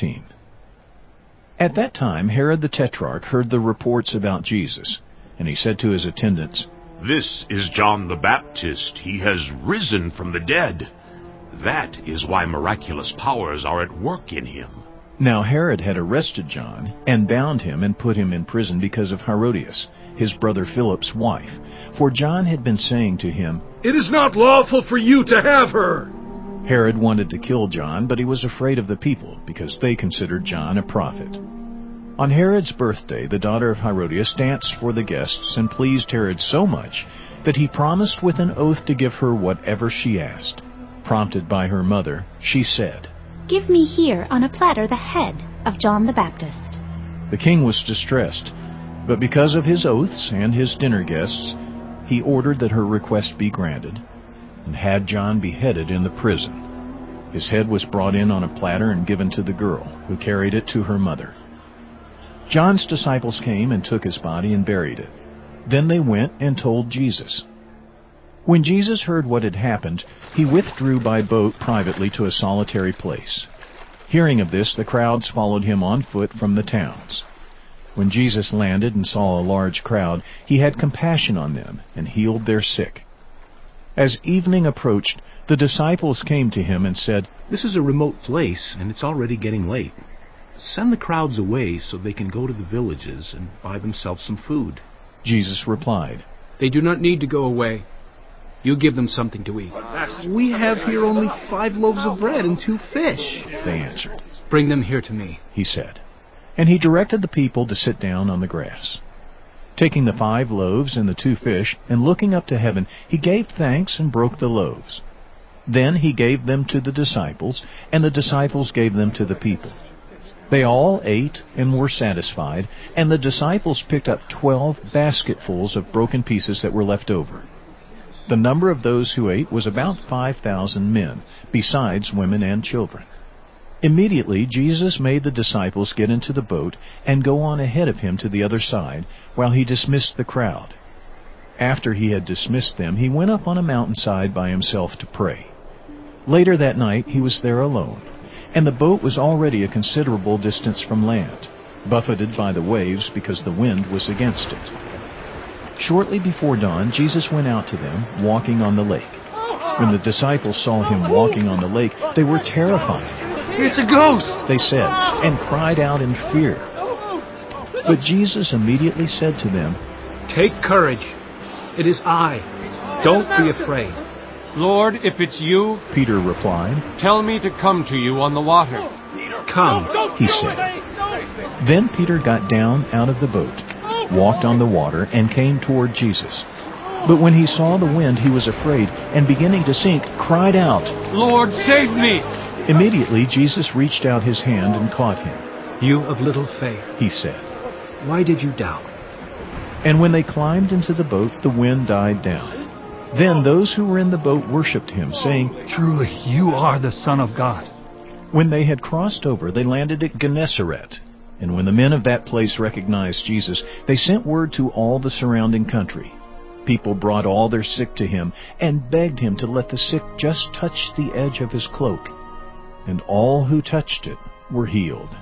14. At that time Herod the Tetrarch heard the reports about Jesus, and he said to his attendants, "This is John the Baptist. He has risen from the dead. That is why miraculous powers are at work in him." Now Herod had arrested John and bound him and put him in prison because of Herodias, his brother Philip's wife. For John had been saying to him, "It is not lawful for you to have her." Herod wanted to kill John, but he was afraid of the people, because they considered John a prophet. On Herod's birthday, the daughter of Herodias danced for the guests and pleased Herod so much that he promised with an oath to give her whatever she asked. Prompted by her mother, she said, "Give me here on a platter the head of John the Baptist." The king was distressed, but because of his oaths and his dinner guests, he ordered that her request be granted, and had John beheaded in the prison. His head was brought in on a platter and given to the girl, who carried it to her mother. John's disciples came and took his body and buried it. Then they went and told Jesus. When Jesus heard what had happened, he withdrew by boat privately to a solitary place. Hearing of this, the crowds followed him on foot from the towns. When Jesus landed and saw a large crowd, he had compassion on them and healed their sick. As evening approached, the disciples came to him and said, "This is a remote place, and it's already getting late. Send the crowds away so they can go to the villages and buy themselves some food." Jesus replied, "They do not need to go away. You give them something to eat." "We have here only 5 loaves of bread and 2 fish," they answered. "Bring them here to me," he said. And he directed the people to sit down on the grass. Taking the 5 loaves and the 2 fish, and looking up to heaven, he gave thanks and broke the loaves. Then he gave them to the disciples, and the disciples gave them to the people. They all ate and were satisfied, and the disciples picked up 12 basketfuls of broken pieces that were left over. The number of those who ate was about 5,000 men, besides women and children. Immediately Jesus made the disciples get into the boat and go on ahead of him to the other side, while he dismissed the crowd. After he had dismissed them, he went up on a mountainside by himself to pray. Later that night he was there alone, and the boat was already a considerable distance from land, buffeted by the waves because the wind was against it. Shortly before dawn, Jesus went out to them, walking on the lake. When the disciples saw him walking on the lake, they were terrified. "It's a ghost!" they said, and cried out in fear. But Jesus immediately said to them, "Take courage. It is I. Don't be afraid." "Lord, if it's you," Peter replied, "tell me to come to you on the water." "Come," he said. Then Peter got down out of the boat, walked on the water, and came toward Jesus. But when he saw the wind, he was afraid, and beginning to sink, cried out, "Lord, save me!" Immediately Jesus reached out his hand and caught him. "You of little faith," he said. "Why did you doubt?" And when they climbed into the boat, the wind died down. Then those who were in the boat worshipped him, saying, "Truly, you are the Son of God." When they had crossed over, they landed at Gennesaret. And when the men of that place recognized Jesus, they sent word to all the surrounding country. People brought all their sick to him and begged him to let the sick just touch the edge of his cloak. And all who touched it were healed.